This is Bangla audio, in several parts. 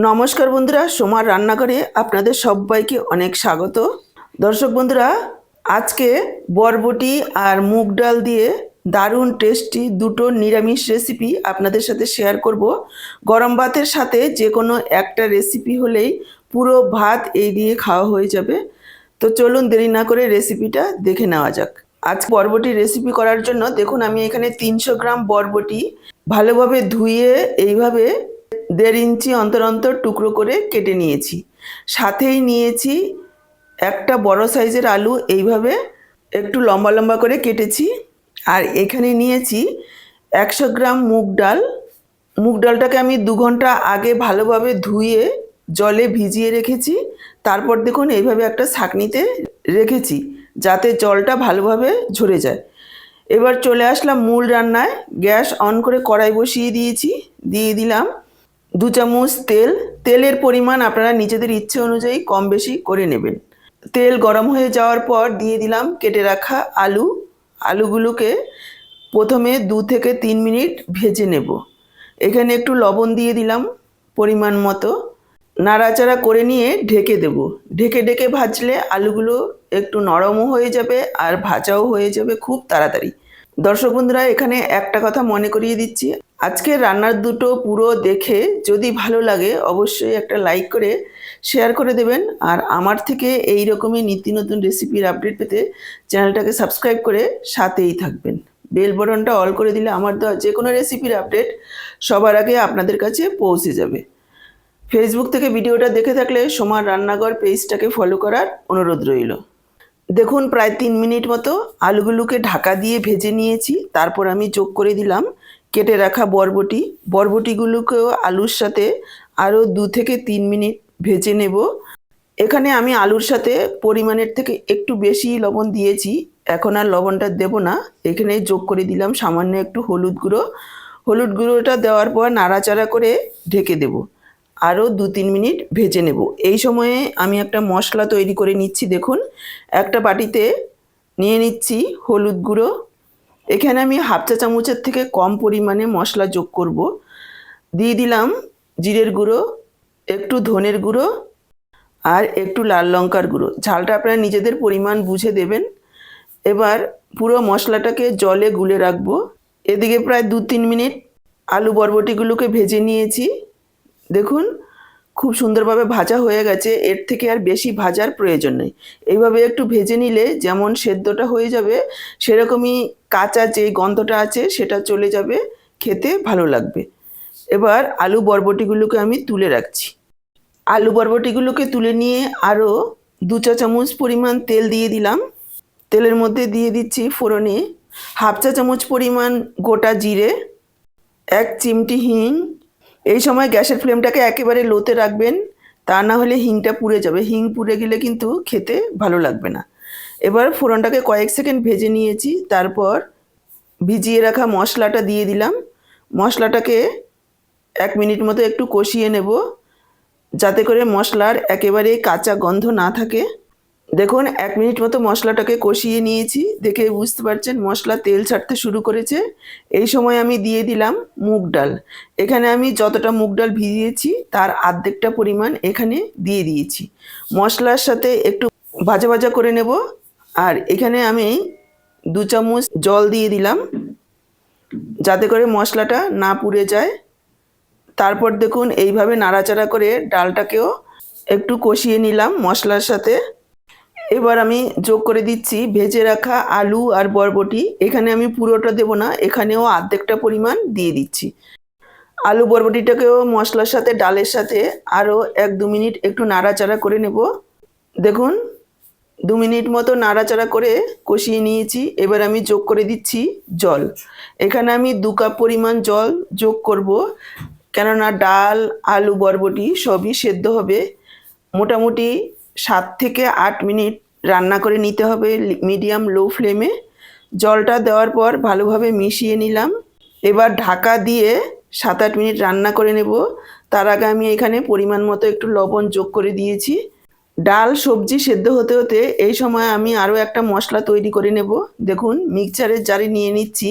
নমস্কার বন্ধুরা, সোমার রান্নাঘরে আপনাদের সবাইকে অনেক স্বাগত। দর্শক বন্ধুরা, আজকে বরবটি আর মুগ ডাল দিয়ে দারুণ টেস্টি দুটো নিরামিষ রেসিপি আপনাদের সাথে শেয়ার করব। গরম ভাতের সাথে যে কোনো একটা রেসিপি হলেই পুরো ভাত এই দিয়ে খাওয়া হয়ে যাবে। তো চলুন দেরি না করে রেসিপিটা দেখে নেওয়া যাক। আজ বরবটি রেসিপি করার জন্য দেখুন আমি এখানে 300 গ্রাম বরবটি ভালোভাবে ধুয়ে এইভাবে 1.5 ইঞ্চি অন্তর অন্তর টুকরো করে কেটে নিয়েছি। সাথেই নিয়েছি একটা বড় সাইজের আলু, এইভাবে একটু লম্বা লম্বা করে কেটেছি। আর এখানে নিয়েছি 100 গ্রাম মুগ ডাল। মুগ ডালটাকে আমি 2 ঘন্টা আগে ভালোভাবে ধুয়ে জলে ভিজিয়ে রেখেছি। তারপর দেখুন এইভাবে একটা ছাঁকনিতে রেখেছি যাতে জলটা ভালোভাবে ঝরে যায়। এবার চলে আসলাম মূল রান্নায়। গ্যাস অন করে কড়াই বসিয়ে দিয়েছি। দিয়ে দিলাম 2 চামচ তেল। তেলের পরিমাণ আপনারা নিজেদের ইচ্ছে অনুযায়ী কম বেশি করে নেবেন। তেল গরম হয়ে যাওয়ার পর দিয়ে দিলাম কেটে রাখা আলু। আলুগুলোকে প্রথমে 2 থেকে 3 মিনিট ভেজে নেব। এখানে একটু লবণ দিয়ে দিলাম পরিমাণ মতো। নাড়াচাড়া করে নিয়ে ঢেকে দেব। ঢেকে ঢেকে ভাজলে আলুগুলো একটু নরমও হয়ে যাবে আর ভাজাও হয়ে যাবে খুব তাড়াতাড়ি। দর্শক বন্ধুরা, এখানে একটা কথা মনে করিয়ে দিচ্ছি, আজকে রান্নার দুটো পুরো দেখে যদি ভালো লাগে অবশ্যই একটা লাইক করে শেয়ার করে দেবেন। আর আমার থেকে এই রকমই নিত্য নতুন রেসিপির আপডেট পেতে চ্যানেলটাকে সাবস্ক্রাইব করে সাথেই থাকবেন। বেল বাটনটা অল করে দিলে আমার দেওয়া যে কোনো রেসিপির আপডেট সবার আগে আপনাদের কাছে পৌঁছে যাবে। ফেসবুক থেকে ভিডিওটা দেখে থাকলে সোমার রান্নাঘর পেজটাকে ফলো করার অনুরোধ রইল। দেখুন প্রায় 3 মিনিট মতো আলুগুলোকে ঢাকা দিয়ে ভেজে নিয়েছি। তারপর আমি যোগ করে দিলাম কেটে রাখা বরবটি। বরবটিগুলোকেও আলুর সাথে আরও 2 থেকে 3 মিনিট ভেজে নেব। এখানে আমি আলুর সাথে পরিমাণের থেকে একটু বেশি লবণ দিয়েছি, এখন আর লবণটা দেব না। এখানে যোগ করে দিলাম সামান্য একটু হলুদ গুঁড়ো। হলুদ গুঁড়োটা দেওয়ার পর নাড়াচাড়া করে ঢেকে দেব। আরও 2-3 মিনিট ভেজে নেব। এই সময়ে আমি একটা মশলা তৈরি করে নিচ্ছি। দেখুন একটা বাটিতে নিয়ে নিচ্ছি হলুদ গুঁড়ো। এখানে আমি হাফ চা চামচের থেকে কম পরিমাণে মশলা যোগ করব। দিয়ে দিলাম জিরের গুঁড়ো, একটু ধনের গুঁড়ো আর একটু লাল লঙ্কার গুঁড়ো। ঝালটা আপনারা নিজেদের পরিমাণ বুঝে দেবেন। এবার পুরো মশলাটাকে জলে গুলে রাখবো। এদিকে প্রায় 2-3 মিনিট আলু বরবটিগুলোকে ভেজে নিয়েছি। দেখুন খুব সুন্দরভাবে ভাজা হয়ে গেছে, এর থেকে আর বেশি ভাজার প্রয়োজন নেই। এইভাবে একটু ভেজে নিলে যেমন সেদ্ধটা হয়ে যাবে সেরকমই কাঁচা যে গন্ধটা আছে সেটা চলে যাবে, খেতে ভালো লাগবে। এবার আলু বরবটিগুলোকে আমি তুলে রাখছি। আলু বরবটিগুলোকে তুলে নিয়ে আরও 2 চা চামচ পরিমাণ তেল দিয়ে দিলাম। তেলের মধ্যে দিয়ে দিচ্ছি ফোড়নে হাফ চা চামচ পরিমাণ গোটা জিরে, 1 চিমটি হিং। এই সময় গ্যাসের ফ্লেমটাকে একেবারে লোতে রাখবেন, তা না হলে হিংটা পুড়ে যাবে। হিং পুড়ে গেলে কিন্তু খেতে ভালো লাগবে না। এবার ফোড়নটাকে কয়েক সেকেন্ড ভেজে নিয়েছি। তারপর ভিজিয়ে রাখা মশলাটা দিয়ে দিলাম। মশলাটাকে 1 মিনিট মতো একটু কষিয়ে নেব যাতে করে মশলার একেবারে কাঁচা গন্ধ না থাকে। দেখুন 1 মিনিট মতো মশলাটাকে কষিয়ে নিয়েছি। দেখে বুঝতে পারছেন মশলা তেল ছাড়তে শুরু করেছে। এই সময় আমি দিয়ে দিলাম মুগ ডাল। এখানে আমি যতটা মুগ ডাল ভিজিয়েছি তার অর্ধেকটা পরিমাণ এখানে দিয়ে দিয়েছি। মশলার সাথে একটু ভাজা ভাজা করে নেব। আর এখানে আমি 2 চামচ জল দিয়ে দিলাম যাতে করে মশলাটা না পুড়ে যায়। তারপর দেখুন এইভাবে নাড়াচাড়া করে ডালটাকেও একটু কষিয়ে নিলাম মশলার সাথে। এবার আমি যোগ করে দিচ্ছি ভেজে রাখা আলু আর বরবটি। এখানে আমি পুরোটা দেব না, এখানেও অর্ধেকটা পরিমাণ দিয়ে দিচ্ছি। আলু বরবটিটাকেও মশলার সাথে ডালের সাথে আরও 1-2 মিনিট একটু নাড়াচাড়া করে নেব। দেখুন 2 মিনিট মতো নাড়াচাড়া করে কষিয়ে নিয়েছি। এবার আমি যোগ করে দিচ্ছি জল। এখানে আমি 2 কাপ পরিমাণ জল যোগ করব, কেননা ডাল আলু বরবটি সবই সেদ্ধ হবে। মোটামুটি 7 থেকে 8 মিনিট রান্না করে নিতে হবে মিডিয়াম লো ফ্লেমে। জলটা দেওয়ার পর ভালোভাবে মিশিয়ে নিলাম। এবার ঢাকা দিয়ে 7-8 মিনিট রান্না করে নেব। তার আগে আমি এখানে পরিমাণ মতো একটু লবণ যোগ করে দিয়েছি। ডাল সবজি সেদ্ধ হতে হতে এই সময় আমি আরও একটা মশলা তৈরি করে নেব। দেখুন মিক্সচারের জারে নিয়ে নিচ্ছি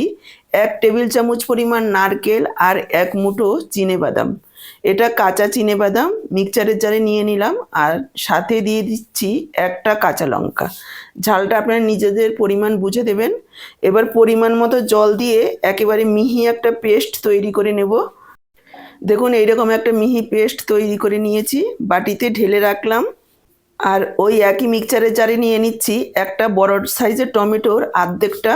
1 টেবিল চামচ পরিমাণ নারকেল আর 1 মুঠো চিনেবাদাম। এটা কাঁচা চিনেবাদাম মিক্সচারের জারে নিয়ে নিলাম, আর সাথে দিয়ে দিচ্ছি একটা কাঁচা লঙ্কা। ঝালটা আপনারা নিজেদের পরিমাণ বুঝে দেবেন। এবার পরিমাণ মতো জল দিয়ে একেবারে মিহি একটা পেস্ট তৈরি করে নেব। দেখুন এইরকম একটা মিহি পেস্ট তৈরি করে নিয়েছি, বাটিতে ঢেলে রাখলাম। আর ওই একই মিক্সচারের জারে নিয়ে নিচ্ছি একটা বড় সাইজের টমেটোর অর্ধেকটা,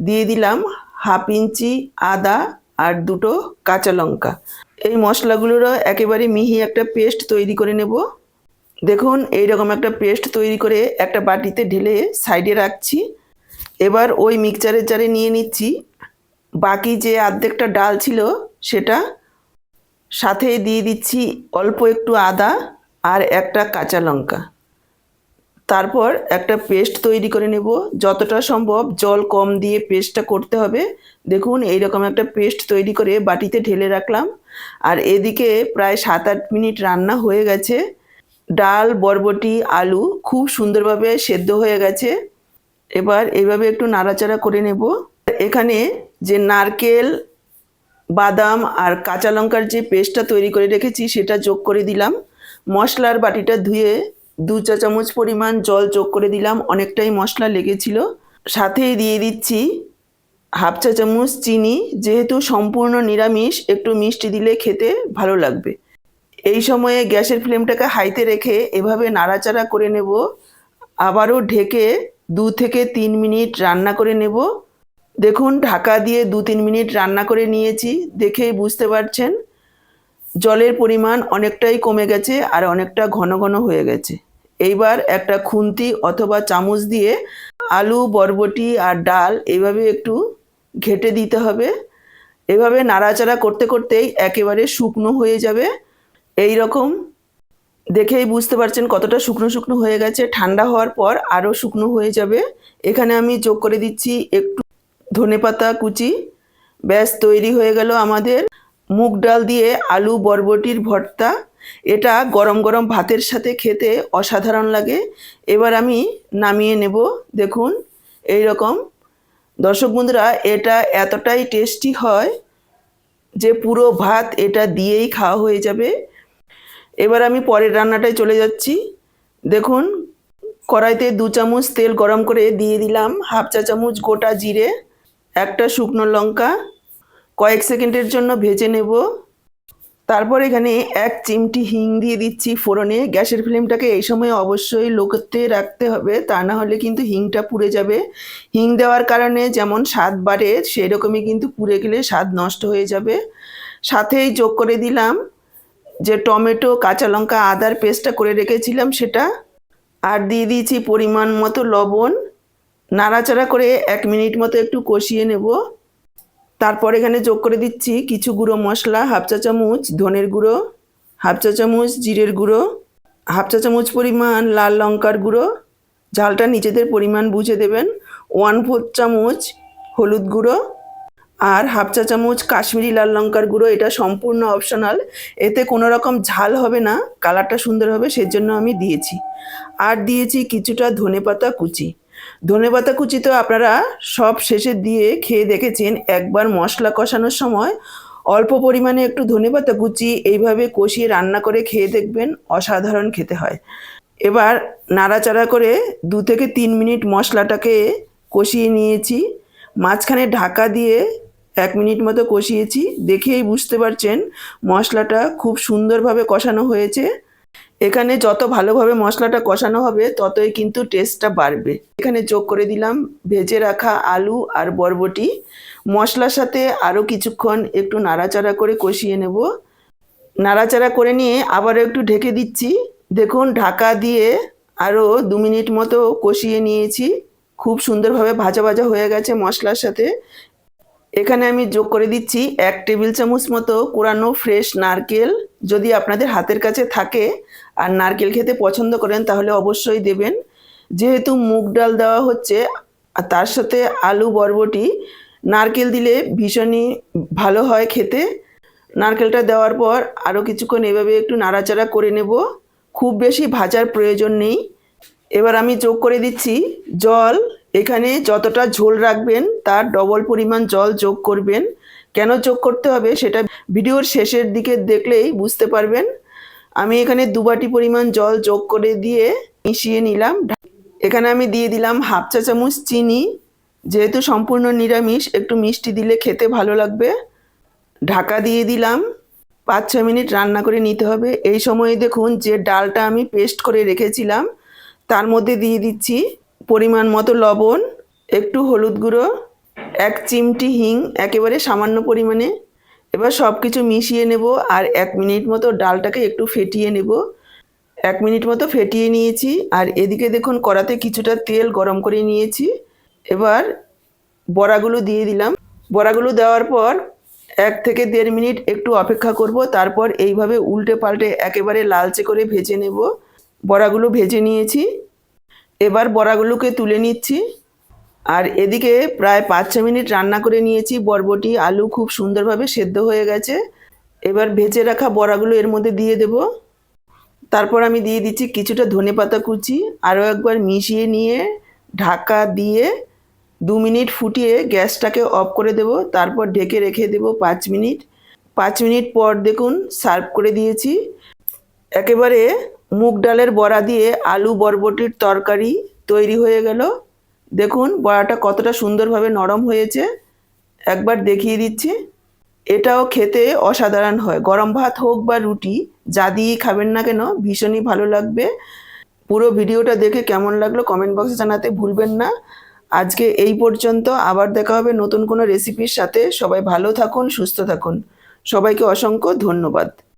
দিয়ে দিলাম হাফ ইঞ্চি আদা আর দুটো কাঁচা লঙ্কা। এই মশলাগুলোরও একেবারে মিহি একটা পেস্ট তৈরি করে নেব। দেখুন এইরকম একটা পেস্ট তৈরি করে একটা বাটিতে ঢেলে সাইডে রাখছি। এবার ওই মিক্সচারের জারে নিয়ে নিচ্ছি বাকি যে অর্ধেকটা ডাল ছিল সেটা, সাথে দিয়ে দিচ্ছি অল্প একটু আদা আর একটা কাঁচা লঙ্কা। তারপর একটা পেস্ট তৈরি করে নেব, যতটা সম্ভব জল কম দিয়ে পেস্টটা করতে হবে। দেখুন এইরকম একটা পেস্ট তৈরি করে বাটিতে ঢেলে রাখলাম। আর এদিকে প্রায় 7-8 মিনিট রান্না হয়ে গেছে। ডাল, বরবটি, আলু খুব সুন্দরভাবে সেদ্ধ হয়ে গেছে। এবার এইভাবে একটু নাড়াচাড়া করে নেব। এখানে যে নারকেল, বাদাম আর কাঁচা লঙ্কার যে পেস্টটা তৈরি করে রেখেছি সেটা যোগ করে দিলাম। মশলার বাটিটা ধুয়ে 2 চা চামচ পরিমাণ জল যোগ করে দিলাম, অনেকটাই মশলা লেগেছিল। সাথেই দিয়ে দিচ্ছি হাফ চা চামচ চিনি, যেহেতু সম্পূর্ণ নিরামিষ একটু মিষ্টি দিলে খেতে ভালো লাগবে। এই সময়ে গ্যাসের ফ্লেমটাকে হাইতে রেখে এভাবে নাড়াচাড়া করে নেব। আবারও ঢেকে 2 থেকে 3 মিনিট রান্না করে নেব। দেখুন ঢাকা দিয়ে 2-3 মিনিট রান্না করে নিয়েছি, দেখেই বুঝতে পারছেন জলের পরিমাণ অনেকটাই কমে গেছে আর অনেকটা ঘন ঘন হয়ে গেছে। এইবার একটা খুন্তি অথবা চামচ দিয়ে আলু, বরবটি আর ডাল এইভাবে একটু ঘেঁটে দিতে হবে। এভাবে নাড়াচাড়া করতে করতেই একেবারে শুকনো হয়ে যাবে। এই রকম দেখেই বুঝতে পারছেন কতটা শুকনো শুকনো হয়ে গেছে। ঠান্ডা হওয়ার পর আরও শুকনো হয়ে যাবে। এখানে আমি যোগ করে দিচ্ছি একটু ধনেপাতা কুচি। ব্যাস তৈরি হয়ে গেল আমাদের মুগ ডাল দিয়ে আলু বরবটির ভর্তা। এটা গরম গরম ভাতের সাথে খেতে অসাধারণ লাগে। এবার আমি নামিয়ে নেব। দেখুন এই রকম। দর্শক বন্ধুরা, এটা এতটাই টেস্টি হয় যে পুরো ভাত এটা দিয়েই খাওয়া হয়ে যাবে। এবার আমি পরের রান্নাটায় চলে যাচ্ছি। দেখুন কড়াইতে 2 চামচ তেল গরম করে দিয়ে দিলাম হাফ চা চামচ গোটা জিরে, একটা শুকনো লঙ্কা। কয়েক সেকেন্ডের জন্য ভেজে নেব। তারপর এখানে 1 চিমটি হিং দিয়ে দিচ্ছি ফোড়নে। গ্যাসের ফ্লেমটাকে এই সময় অবশ্যই লোতে রাখতে হবে, তা না হলে কিন্তু হিংটা পুড়ে যাবে। হিং দেওয়ার কারণে যেমন স্বাদ বাড়ে, সেই রকমই কিন্তু পুড়ে গেলে স্বাদ নষ্ট হয়ে যাবে। সাথেই যোগ করে দিলাম যে টমেটো, কাঁচা লঙ্কা, আদার পেস্টটা করে রেখেছিলাম সেটা, আর দিয়ে দিয়েছি পরিমাণ মতো লবণ। নাড়াচাড়া করে 1 মিনিট মতো একটু কষিয়ে নেব। তারপর এখানে যোগ করে দিচ্ছি কিছু গুঁড়ো মশলা, হাফ চা চামচ ধনের গুঁড়ো, হাফ চা চামচ জিরের গুঁড়ো, হাফ চা চামচ পরিমাণ লাল লঙ্কার গুঁড়ো, ঝালটা নিজেদের পরিমাণ বুঝে দেবেন, 1/4 চামচ হলুদ গুঁড়ো, আর হাফ চা চামচ কাশ্মীরি লাল লঙ্কার গুঁড়ো। এটা সম্পূর্ণ অপশনাল, এতে কোনো রকম ঝাল হবে না, কালারটা সুন্দর হবে সেজন্য আমি দিয়েছি। আর দিয়েছি কিছুটা ধনেপাতা কুচি। ধনেপাতা কুচি তো আপনারা সব শেষে দিয়ে খেয়ে দেখেছেন। একবার মশলা কষানোর সময় অল্প পরিমাণে একটু ধনেপাতা কুচি এইভাবে কষিয়ে রান্না করে খেয়ে দেখবেন, অসাধারণ খেতে হয়। এবার নাড়াচাড়া করে 2 থেকে 3 মিনিট মশলাটাকে কষিয়ে নিয়েছি। মাঝখানে ঢাকা দিয়ে 1 মিনিট মতো কষিয়েছি। দেখেই বুঝতে পারছেন মশলাটা খুব সুন্দরভাবে কষানো হয়েছে। এখানে যত ভালোভাবে মশলাটা কষানো হবে ততই কিন্তু টেস্টটা বাড়বে। এখানে যোগ করে দিলাম ভেজে রাখা আলু আর বরবটি। মশলার সাথে আরও কিছুক্ষণ একটু নাড়াচাড়া করে কষিয়ে নেব। নাড়াচাড়া করে নিয়ে আবার একটু ঢেকে দিচ্ছি। দেখুন ঢাকা দিয়ে আরও 2 মিনিট মতো কষিয়ে নিয়েছি। খুব সুন্দরভাবে ভাজা ভাজা হয়ে গেছে মশলার সাথে। এখানে আমি যোগ করে দিচ্ছি 1 টেবিল চামচ মতো কোরানো ফ্রেশ নারকেল। যদি আপনাদের হাতের কাছে থাকে আর নারকেল খেতে পছন্দ করেন তাহলে অবশ্যই দেবেন। যেহেতু মুগ ডাল দেওয়া হচ্ছে আর তার সাথে আলু বরবটি, নারকেল দিলে ভীষণই ভালো হয় খেতে। নারকেলটা দেওয়ার পর আরও কিছুক্ষণ এভাবে একটু নাড়াচাড়া করে নেব। খুব বেশি ভাজার প্রয়োজন নেই। এবার আমি যোগ করে দিচ্ছি জল। এখানে যতটা ঝোল রাখবেন তার ডবল পরিমাণ জল যোগ করবেন। কেন যোগ করতে হবে সেটা ভিডিওর শেষের দিকে দেখলেই বুঝতে পারবেন। আমি এখানে 2 বাটি পরিমাণ জল যোগ করে দিয়ে মিশিয়ে নিলাম। এখানে আমি দিয়ে দিলাম হাফ চা চামচ চিনি। যেহেতু সম্পূর্ণ নিরামিষ, একটু মিষ্টি দিলে খেতে ভালো লাগবে। ঢাকা দিয়ে দিলাম। 5-6 মিনিট রান্না করে নিতে হবে। এই সময়ে দেখুন যে ডালটা আমি পেস্ট করে রেখেছিলাম তার মধ্যে দিয়ে দিচ্ছি পরিমাণ মতো লবণ, একটু হলুদ গুঁড়ো, 1 চিমটি হিং, একেবারে সামান্য পরিমাণে। এবার সব কিছু মিশিয়ে নেব আর 1 মিনিট মতো ডালটাকে একটু ফেটিয়ে নেব। 1 মিনিট মতো ফেটিয়ে নিয়েছি আর এদিকে দেখুন কড়াতে কিছুটা তেল গরম করে নিয়েছি। এবার বড়াগুলো দিয়ে দিলাম। বড়াগুলো দেওয়ার পর 1 থেকে 1.5 মিনিট একটু অপেক্ষা করব। তারপর এইভাবে উল্টে পাল্টে একেবারে লালচে করে ভেজে নেব। বড়াগুলো ভেজে নিয়েছি। এবার বড়াগুলোকে তুলে নিচ্ছি। আর এদিকে প্রায় 5-6 মিনিট রান্না করে নিয়েছি। বরবটি আলু খুব সুন্দরভাবে সেদ্ধ হয়ে গেছে। এবার ভেজে রাখা বড়াগুলো এর মধ্যে দিয়ে দেব। তারপর আমি দিয়ে দিচ্ছি কিছুটা ধনেপাতা কুচি। আরও একবার মিশিয়ে নিয়ে ঢাকা দিয়ে 2 মিনিট ফুটিয়ে গ্যাসটাকে অফ করে দেব। তারপর ঢেকে রেখে দেব 5 মিনিট। 5 মিনিট পর দেখুন সার্ভ করে দিয়েছি। একেবারে মুগ ডালের বড়া দিয়ে আলু বরবটির তরকারি তৈরি হয়ে গেল। দেখুন বড়াটা কতটা সুন্দরভাবে নরম হয়েছে, একবার দেখিয়ে দিচ্ছি। এটাও খেতে অসাধারণ হয়। গরম ভাত হোক বা রুটি, যা দিয়েই খাবেন না কেন ভীষণই ভালো লাগবে। পুরো ভিডিওটা দেখে কেমন লাগলো কমেন্ট বক্সে জানাতে ভুলবেন না। আজকে এই পর্যন্ত, আবার দেখা হবে নতুন কোনো রেসিপির সাথে। সবাই ভালো থাকুন, সুস্থ থাকুন। সবাইকে অসংখ্য ধন্যবাদ।